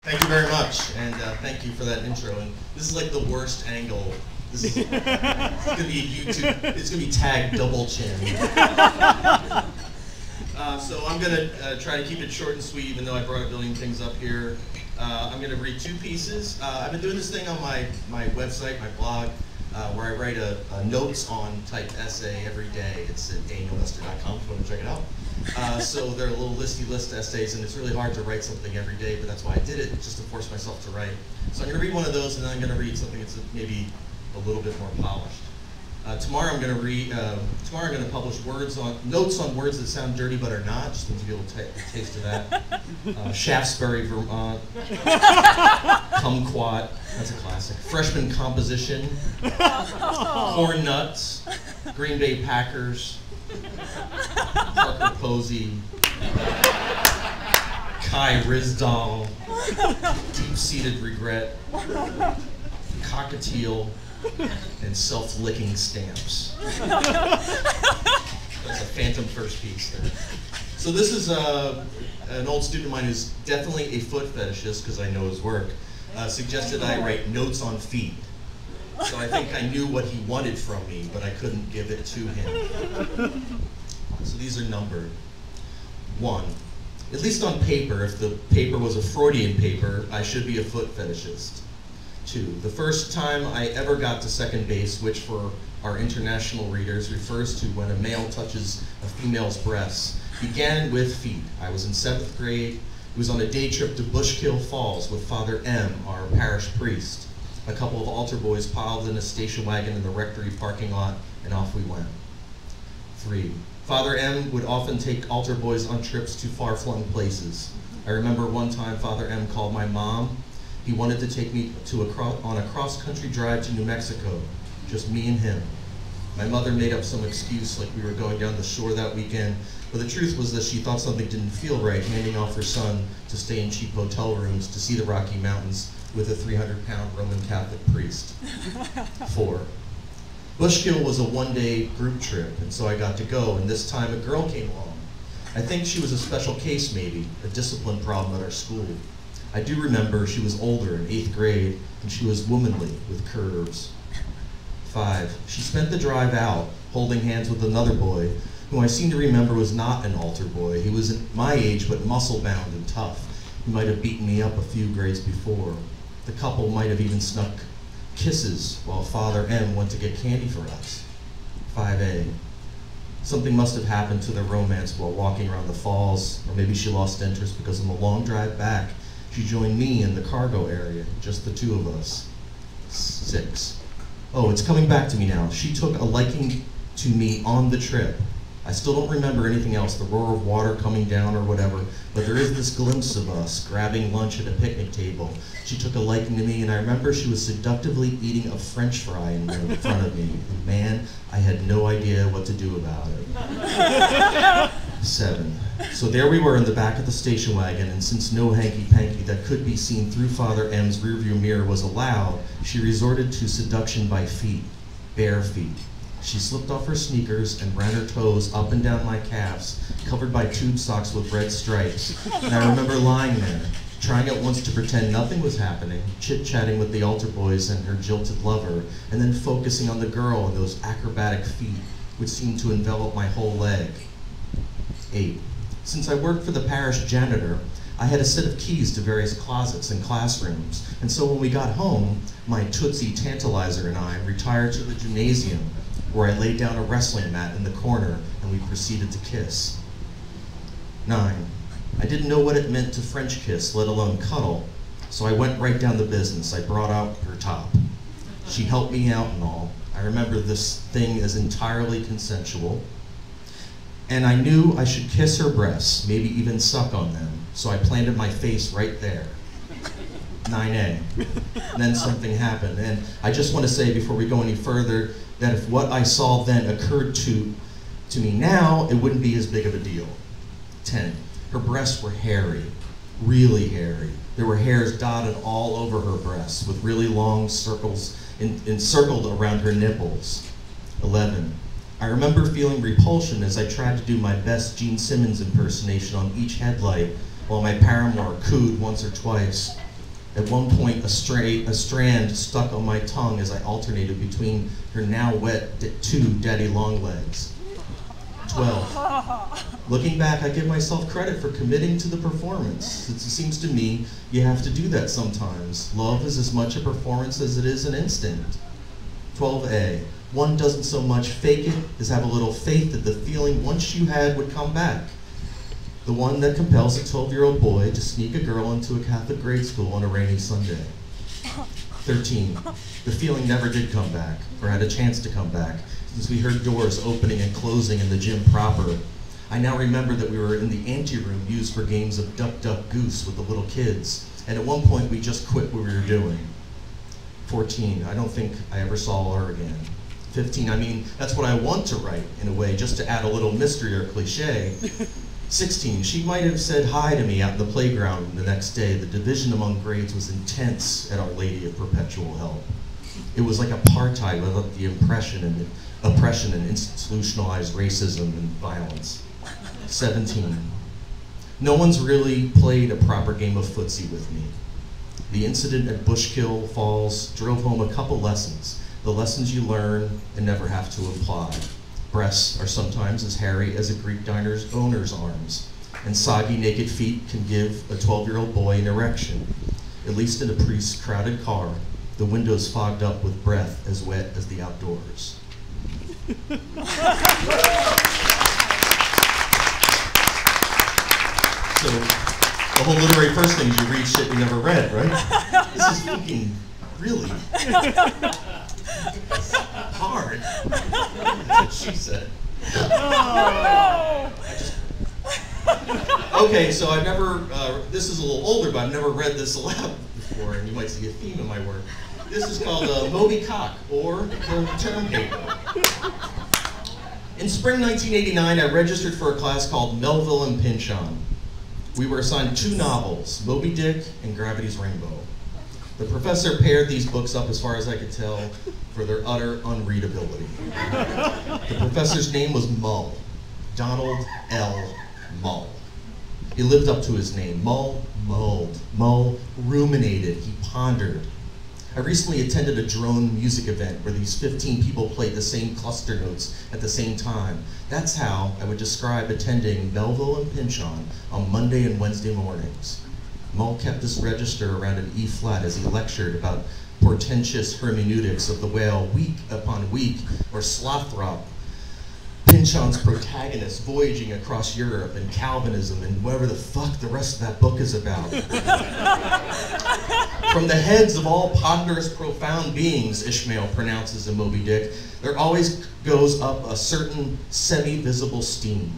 Thank you very much, and thank you for that intro. And this is like the worst angle. This is it's gonna be YouTube. It's gonna be tagged double chin. So I'm gonna try to keep it short and sweet, even though I brought a billion things up here. I'm gonna read two pieces. I've been doing this thing on my website, my blog, where I write a notes on type essay every day. It's at daniellester.com if you want to check it out. So they're a little listy list essays, and it's really hard to write something every day, but that's why I did it, just to force myself to write. So I'm going to read one of those, and then I'm going to read something that's maybe a little bit more polished. Tomorrow I'm going to publish notes on words that sound dirty but are not, just to give you a little taste of that. Shaftesbury, Vermont. Kumquat, that's a classic. Freshman composition. Corn nuts. Green Bay Packers. Parker Posey, Kai Rizdal, Deep-Seated Regret, Cockatiel, and Self-Licking Stamps. That's a phantom first piece there. So this is an old student of mine who's definitely a foot fetishist, because I know his work, suggested I write notes on feet. So I think I knew what he wanted from me, but I couldn't give it to him. So these are numbered. 1, at least on paper, if the paper was a Freudian paper, I should be a foot fetishist. 2, the first time I ever got to second base, which for our international readers refers to when a male touches a female's breasts, began with feet. I was in 7th grade. It was on a day trip to Bushkill Falls with Father M., our parish priest. A couple of altar boys piled in a station wagon in the rectory parking lot, and off we went. 3, Father M. would often take altar boys on trips to far-flung places. I remember one time Father M. called my mom. He wanted to take me on a cross-country drive to New Mexico, just me and him. My mother made up some excuse like we were going down the shore that weekend, but the truth was that she thought something didn't feel right handing off her son to stay in cheap hotel rooms to see the Rocky Mountains with a 300-pound Roman Catholic priest. 4, Bushkill was a one-day group trip, and so I got to go, and this time a girl came along. I think she was a special case maybe, a discipline problem at our school. I do remember she was older, in 8th grade, and she was womanly, with curves. 5, she spent the drive out, holding hands with another boy, who I seem to remember was not an altar boy. He was my age, but muscle-bound and tough. He might have beaten me up a few grades before. The couple might have even snuck kisses while Father M. went to get candy for us. 5A. Something must have happened to their romance while walking around the falls, or maybe she lost interest because on the long drive back, she joined me in the cargo area, just the two of us. 6. Oh, it's coming back to me now. She took a liking to me on the trip. I still don't remember anything else, the roar of water coming down or whatever, but there is this glimpse of us grabbing lunch at a picnic table. She took a liking to me, and I remember she was seductively eating a French fry in front of me. And man, I had no idea what to do about it. 7. So there we were in the back of the station wagon, and since no hanky-panky that could be seen through Father M's rearview mirror was allowed, she resorted to seduction by feet, bare feet. She slipped off her sneakers and ran her toes up and down my calves, covered by tube socks with red stripes. And I remember lying there, trying at once to pretend nothing was happening, chit-chatting with the altar boys and her jilted lover, and then focusing on the girl and those acrobatic feet, which seemed to envelop my whole leg. 8. Since I worked for the parish janitor, I had a set of keys to various closets and classrooms, and so when we got home, my Tootsie Tantalizer and I retired to the gymnasium, where I laid down a wrestling mat in the corner and we proceeded to kiss. 9. I didn't know what it meant to French kiss, let alone cuddle, so I went right down to business. I brought out her top. She helped me out and all. I remember this thing as entirely consensual, and I knew I should kiss her breasts, maybe even suck on them, so I planted my face right there. 9A. And then something happened, and I just want to say before we go any further that if what I saw then occurred to me now, it wouldn't be as big of a deal. 10. Her breasts were hairy, really hairy. There were hairs dotted all over her breasts with really long circles encircled around her nipples. 11. I remember feeling repulsion as I tried to do my best Gene Simmons impersonation on each headlight while my paramour cooed once or twice. At one point, a strand stuck on my tongue as I alternated between her now wet two daddy long legs. 12. Looking back, I give myself credit for committing to the performance. It seems to me you have to do that sometimes. Love is as much a performance as it is an instinct. 12A. One doesn't so much fake it as have a little faith that the feeling once you had would come back. The one that compels a 12-year-old boy to sneak a girl into a Catholic grade school on a rainy Sunday. 13. The feeling never did come back, or had a chance to come back, since we heard doors opening and closing in the gym proper. I now remember that we were in the ante-room used for games of duck, duck, goose with the little kids, and at one point we just quit what we were doing. 14. I don't think I ever saw her again. 15. I mean, that's what I want to write, in a way, just to add a little mystery or cliche. 16. She might have said hi to me out in the playground the next day. The division among grades was intense at Our Lady of Perpetual Help. It was like apartheid without the oppression and institutionalized racism and violence. 17. No one's really played a proper game of footsie with me. The incident at Bushkill Falls drove home a couple lessons. The lessons you learn and never have to apply. Breasts are sometimes as hairy as a Greek diner's owner's arms, and soggy naked feet can give a 12-year-old boy an erection, at least in a priest's crowded car, the windows fogged up with breath as wet as the outdoors. So, the whole literary first thing is you read shit you never read, right? This is fucking really hard. That's what she said. Oh. Okay, so I've never, this is a little older, but I've never read this aloud before, and you might see a theme in my work. This is called Moby Cock, or the term paper. In spring 1989, I registered for a class called Melville and Pynchon. We were assigned 2 novels, Moby Dick and Gravity's Rainbow. The professor paired these books up, as far as I could tell, for their utter unreadability. The professor's name was Mull, Donald L. Mull. He lived up to his name. Mull mulled. Mull ruminated. He pondered. I recently attended a drone music event where these 15 people played the same cluster notes at the same time. That's how I would describe attending Melville and Pynchon on Monday and Wednesday mornings. Mull kept this register around an E flat as he lectured about portentous hermeneutics of the whale week upon week, or Slothrop, Pynchon's protagonist voyaging across Europe, and Calvinism, and whatever the fuck the rest of that book is about. From the heads of all ponderous, profound beings, Ishmael pronounces in Moby Dick, there always goes up a certain semi-visible steam.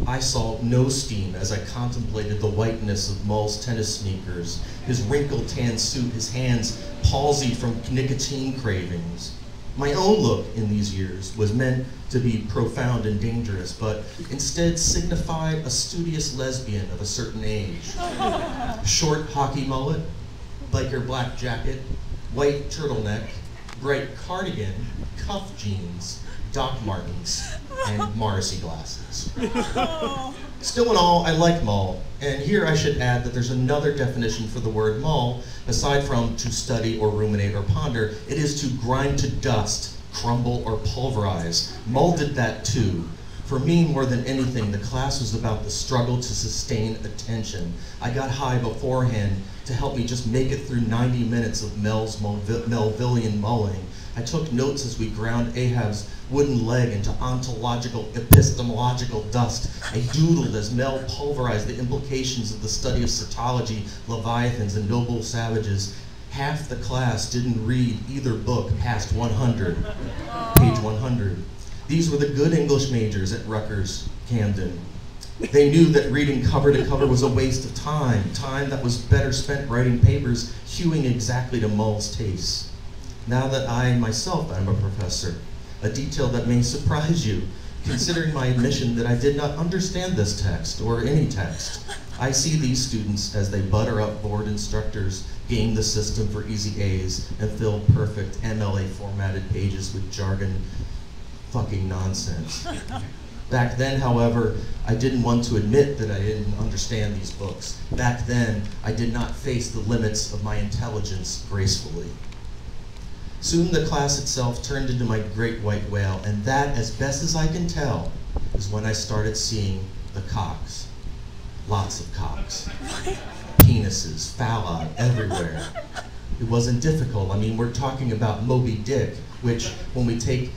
I saw no steam as I contemplated the whiteness of Mull's tennis sneakers, his wrinkled tan suit, his hands palsied from nicotine cravings. My own look in these years was meant to be profound and dangerous, but instead signified a studious lesbian of a certain age. Short hockey mullet, biker black jacket, white turtleneck, bright cardigan, cuff jeans, Doc Martens, and Morrissey glasses. Still in all, I like Mull, and here I should add that there's another definition for the word mull. Aside from to study or ruminate or ponder, it is to grind to dust, crumble or pulverize. Mull did that too. For me, more than anything, the class was about the struggle to sustain attention. I got high beforehand to help me just make it through 90 minutes of Melvillian mulling. I took notes as we ground Ahab's wooden leg into ontological, epistemological dust. I doodled as Mel pulverized the implications of the study of cetology, leviathans, and noble savages. Half the class didn't read either book past 100, page 100. These were the good English majors at Rutgers, Camden. They knew that reading cover to cover was a waste of time, time that was better spent writing papers hewing exactly to Mull's taste. Now that I myself am a professor, a detail that may surprise you, considering my admission that I did not understand this text or any text. I see these students as they butter up board instructors, game the system for easy A's, and fill perfect MLA formatted pages with jargon fucking nonsense. Back then, however, I didn't want to admit that I didn't understand these books. Back then, I did not face the limits of my intelligence gracefully. Soon the class itself turned into my great white whale, and that, as best as I can tell, is when I started seeing the cocks. Lots of cocks. Penises, phalli, everywhere. It wasn't difficult. I mean, we're talking about Moby Dick, which, when we take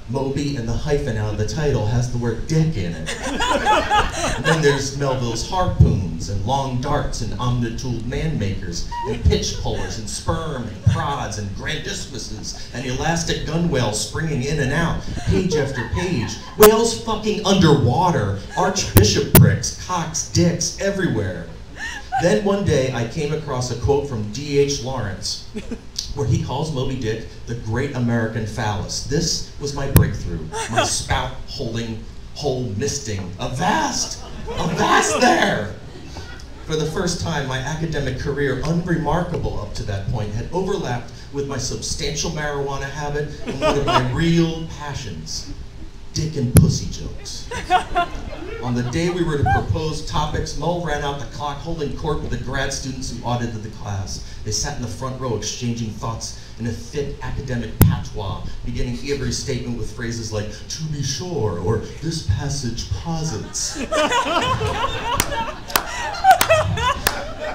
Moby and the hyphen out of the title, has the word dick in it. And then there's Melville's harpoons and long darts and omnitooled man-makers and pitch pullers and sperm and prods and grandismuses and elastic gun whales springing in and out, page after page. Whales fucking underwater, archbishoprics, cocks, dicks, everywhere. Then one day I came across a quote from D.H. Lawrence, where he calls Moby Dick the great American phallus. This was my breakthrough, my spout holding, hole misting. Avast there! For the first time, my academic career, unremarkable up to that point, had overlapped with my substantial marijuana habit and one of my real passions, dick and pussy jokes. On the day we were to propose topics, Mull ran out the clock holding court with the grad students who audited the class. They sat in the front row exchanging thoughts in a thick academic patois, beginning every statement with phrases like, "to be sure," or "this passage posits."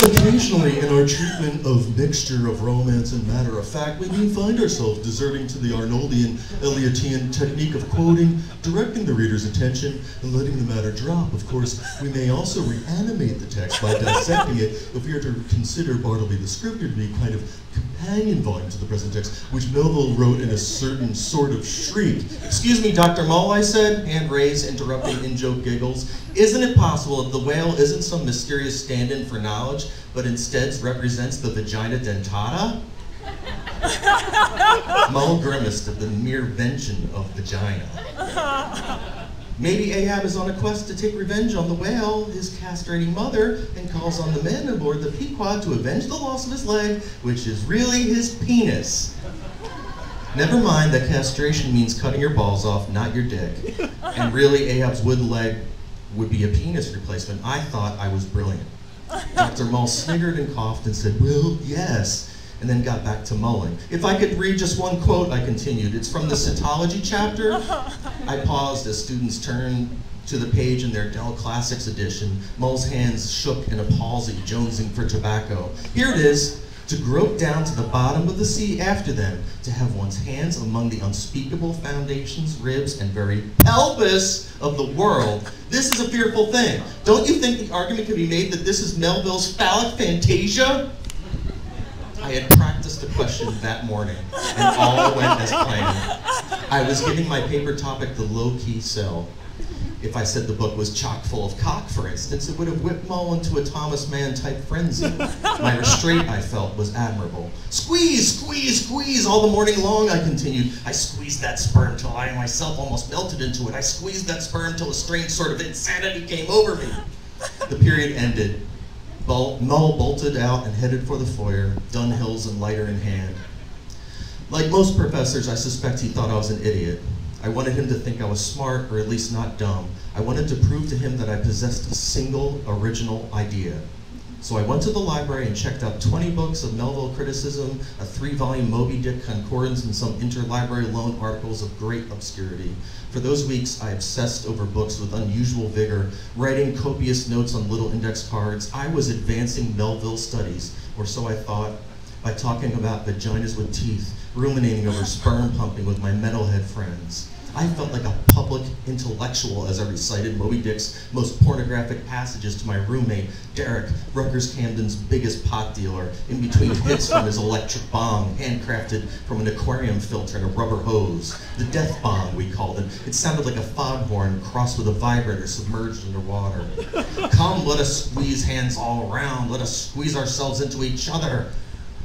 Occasionally, in our treatment of mixture of romance and matter of fact, we may find ourselves deserting to the Arnoldian, Eliotian technique of quoting, directing the reader's attention, and letting the matter drop. Of course, we may also reanimate the text by dissecting it if we are to consider Bartleby the Scripter to be a kind of companion volume to the present text, which Melville wrote in a certain sort of shriek. "Excuse me, Dr. Mull," I said, hand raised, interrupting in-joke giggles. "Isn't it possible that the whale isn't some mysterious stand-in for knowledge, but instead represents the vagina dentata?" Mull grimaced at the mere mention of vagina. "Maybe Ahab is on a quest to take revenge on the whale, his castrating mother, and calls on the men aboard the Pequod to avenge the loss of his leg, which is really his penis." Never mind that castration means cutting your balls off, not your dick. And really, Ahab's wooden leg would be a penis replacement. I thought I was brilliant. Dr. Mull sniggered and coughed and said, "Well, yes," and then got back to mulling. "If I could read just one quote," I continued. "It's from the cytology chapter." I paused as students turned to the page in their Dell Classics edition. Mull's hands shook in a palsy, jonesing for tobacco. "Here it is. To grope down to the bottom of the sea after them, to have one's hands among the unspeakable foundations, ribs, and very pelvis of the world. This is a fearful thing. Don't you think the argument can be made that this is Melville's phallic fantasia?" I had practiced the question that morning, and all went as planned. I was giving my paper topic the low-key sell. If I said the book was chock full of cock, for instance, it would have whipped Mull into a Thomas Mann-type frenzy. My restraint, I felt, was admirable. "Squeeze, squeeze, squeeze all the morning long," I continued. "I squeezed that sperm till I myself almost melted into it. I squeezed that sperm till a strange sort of insanity came over me." The period ended. Mull bolted out and headed for the foyer, Dunhills and lighter in hand. Like most professors, I suspect he thought I was an idiot. I wanted him to think I was smart, or at least not dumb. I wanted to prove to him that I possessed a single original idea. So I went to the library and checked out 20 books of Melville criticism, a 3-volume Moby Dick concordance, and some interlibrary loan articles of great obscurity. For those weeks, I obsessed over books with unusual vigor, writing copious notes on little index cards. I was advancing Melville studies, or so I thought, by talking about vaginas with teeth, ruminating over sperm pumping with my metalhead friends. I felt like a public intellectual as I recited Moby Dick's most pornographic passages to my roommate, Derek, Rutgers Camden's biggest pot dealer, in between hits from his electric bong, handcrafted from an aquarium filter and a rubber hose. The death bong, we called it. It sounded like a foghorn crossed with a vibrator submerged underwater. "Come, let us squeeze hands all around. Let us squeeze ourselves into each other.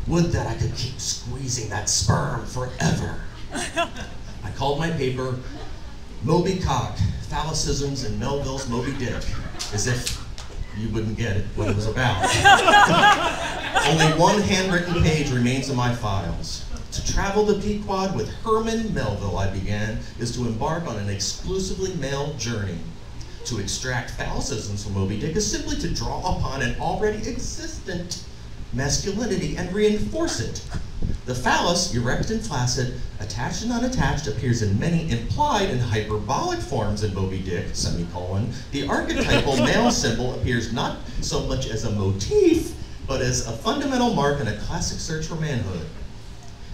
Would that I could keep squeezing that sperm forever." I called my paper Moby Cock, Phallicisms in Melville's Moby Dick, as if you wouldn't get it, what it was about. Only one handwritten page remains in my files. To To travel the Pequod with Herman Melville, I began, is to embark on an exclusively male journey. To extract phallicisms from Moby Dick is simply to draw upon an already existent masculinity and reinforce it. The phallus, erect and flaccid, attached and unattached, appears in many implied and hyperbolic forms in Moby Dick, semicolon. The archetypal male symbol appears not so much as a motif, but as a fundamental mark in a classic search for manhood.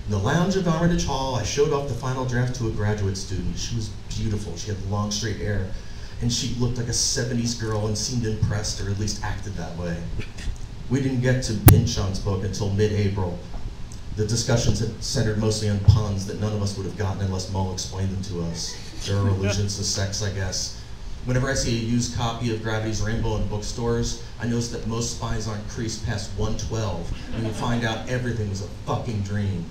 In the lounge of Armitage Hall, I showed off the final draft to a graduate student. She was beautiful. She had long, straight hair, and she looked like a 70s girl and seemed impressed, or at least acted that way. We didn't get to Pynchon's book until mid-April. The discussions had centered mostly on puns that none of us would have gotten unless Mull explained them to us. There are allusions to sex, I guess. Whenever I see a used copy of Gravity's Rainbow in bookstores, I notice that most spines aren't creased past 112, and you find out everything was a fucking dream.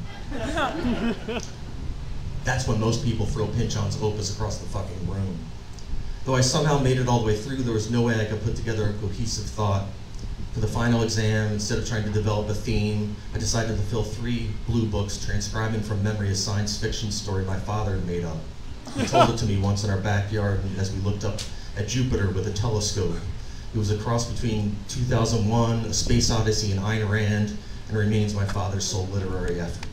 That's when most people throw Pynchon's opus across the fucking room. Though I somehow made it all the way through, there was no way I could put together a cohesive thought. For the final exam, instead of trying to develop a theme, I decided to fill 3 blue books transcribing from memory a science fiction story my father had made up. He told it to me once in our backyard as we looked up at Jupiter with a telescope. It was a cross between 2001, A Space Odyssey, and Ayn Rand, and remains my father's sole literary effort.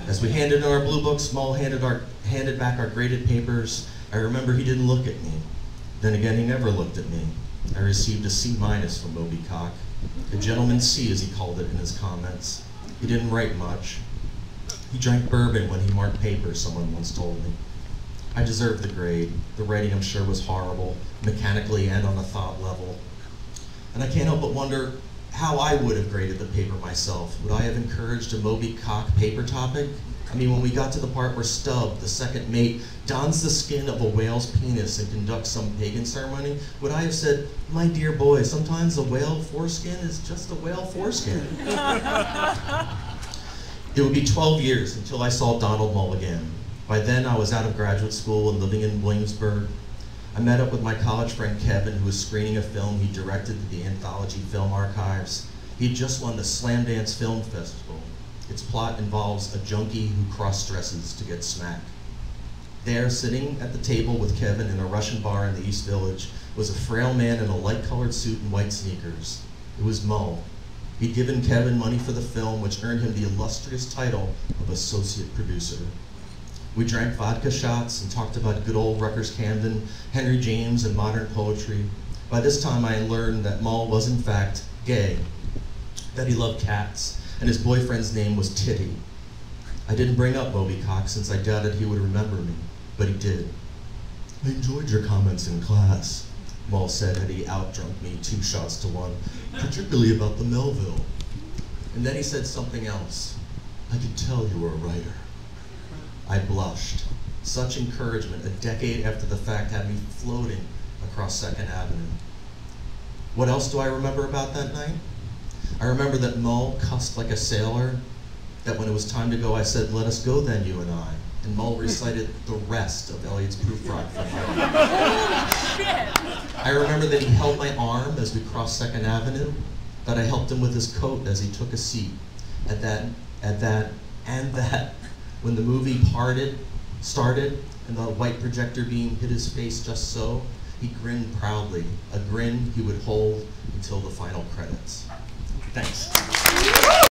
As we handed in our blue books, Mull handed back our graded papers. I remember he didn't look at me. Then again, he never looked at me. I received a C- from Moby Cock. A gentleman's C, as he called it in his comments. He didn't write much. He drank bourbon when he marked papers, someone once told me. I deserved the grade. The writing, I'm sure, was horrible, mechanically and on a thought level. And I can't help but wonder how I would have graded the paper myself. Would I have encouraged a Moby Cock paper topic? I mean, when we got to the part where Stubb, the second mate, dons the skin of a whale's penis and conducts some pagan ceremony, would I have said, my dear boy, sometimes a whale foreskin is just a whale foreskin? It would be 12 years until I saw Donald Mull again. By then, I was out of graduate school and living in Williamsburg. I met up with my college friend Kevin, who was screening a film he directed at the Anthology Film Archives. He had just won the Slam Dance Film Festival. Its plot involves a junkie who cross-dresses to get smacked. There, sitting at the table with Kevin in a Russian bar in the East Village, was a frail man in a light-colored suit and white sneakers. It was Mull. He'd given Kevin money for the film, which earned him the illustrious title of associate producer. We drank vodka shots and talked about good old Rutgers Camden, Henry James, and modern poetry. By this time, I learned that Mull was, in fact, gay, that he loved cats, and his boyfriend's name was Titty. I didn't bring up Moby Cock since I doubted he would remember me, but he did. I enjoyed your comments in class, Mull said had he outdrunk me 2 shots to 1, particularly about the Melville. And then he said something else. I could tell you were a writer. I blushed. Such encouragement, a decade after the fact, had me floating across 2nd Avenue. What else do I remember about that night? I remember that Mull cussed like a sailor, that when it was time to go, I said, let us go then, you and I. And Mull recited the rest of Eliot's Proof Rock for me. I remember that he held my arm as we crossed 2nd Avenue, that I helped him with his coat as he took a seat. When the movie started, and the white projector beam hit his face just so, he grinned proudly, a grin he would hold until the final credits. Thanks.